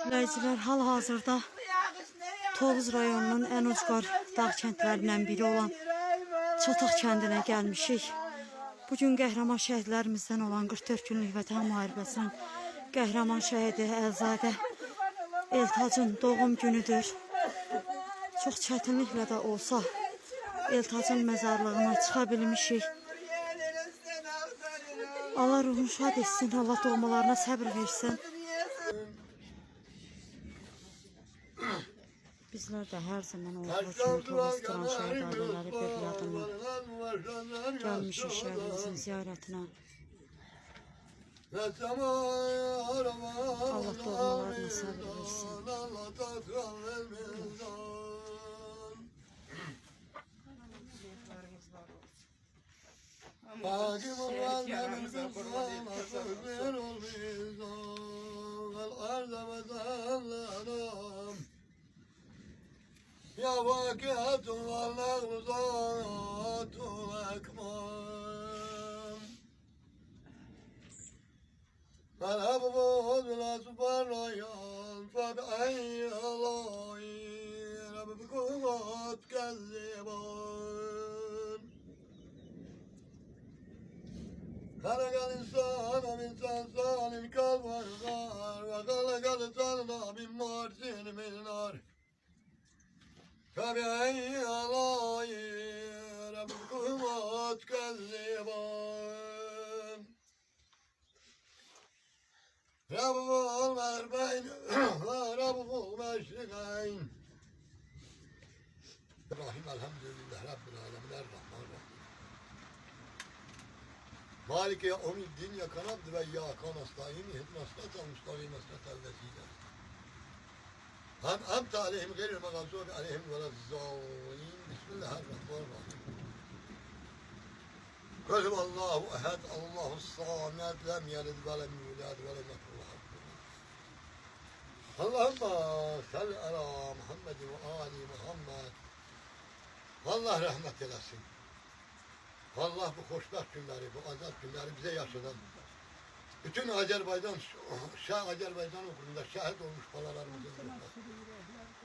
İzləyicilər, hal-hazırda Tovuz rayonunun ən ucqar dağ kəndlərindən biri olan Çataq kəndinə gəlmişik. Bugün qəhrəman şəhidlərimizdən olan 44 günlük Vətən müharibəsinin qəhrəman şəhidi Əlzadə Eltacın doğum günüdür. Çox çətinliklə də olsa Eltacın məzarlığına çıxa bilmişik. Allah ruhunu şad etsin, Allah doğmalarına səbr versin. Bizler de her zaman olduğu kimi Tovuz şəhid ailələri bir yadına gəlmişik şəhidimizin ziyarətinə. Allah doğmalarına səbr versin. Ya vakiyatun Allah'u zatul ekman. Merhaba la subhanayan feb'ayyi Allahi Rabbi kuvat kezziban. Halakal insana min salsalin kalvargar ve halakal insana min marsin min nar. فبأي آلاء ربكما تكذبان رب المغربين ورب المشرقين إبراهيم الحمد لله رب العالمين الرحمن الرحيم مالك يوم الدين إياك نعبد وإياك نستعين اهدنا الصراط المستقيم صراط الذين أنعمت عليهم غير المغضوب عليهم ولا الضالين بسم الله الرحمن الرحيم قل هو الله أحد الله الصمد لم يلد ولم يولد ولم يكن له كفوا أحد اللهم صل على محمد وآل محمد Allah rahmet eylesin. Allah bu hoşbakt günleri, bu azap günleri bize yaşadan bütün Azerbaycan uğrunda şehit olmuş balalarımızın ruhuna.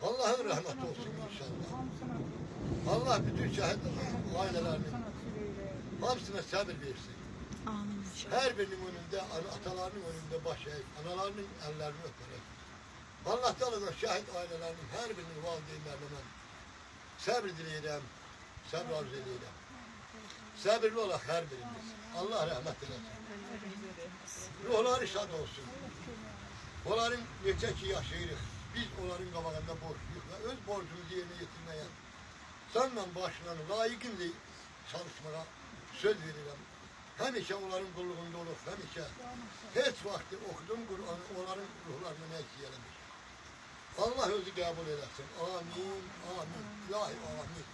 Allah'ın rahmeti olsun inşallah. Allah bütün şehit ailelerinin hamsine sabır versin. Amin. Her birinin önünde, atalarının önünde baş eğip, analarının ellerini öperek. Allah Teala'dan şehit ailelerinin her birinin valideynlerine sabır dileyirəm, sabır arzu edeyim. Sabırlı olarak her birimiz. Allah rahmet eylesin. Ruhları şad olsun. Onların neçə ki yaşayırıq. Biz onların qabağında borçluyuz ve öz borcumuzu yerine getirmeye senden başla layıkınca çalışmaya söz verirəm. Həmişə onların qulluğunda olub, həmişə heç vaxtı oxudum Qur'anı, onların ruhlarını nə ki eləmiş. Allah özü qəbul eləsin. Amin, amin, ilahi amin.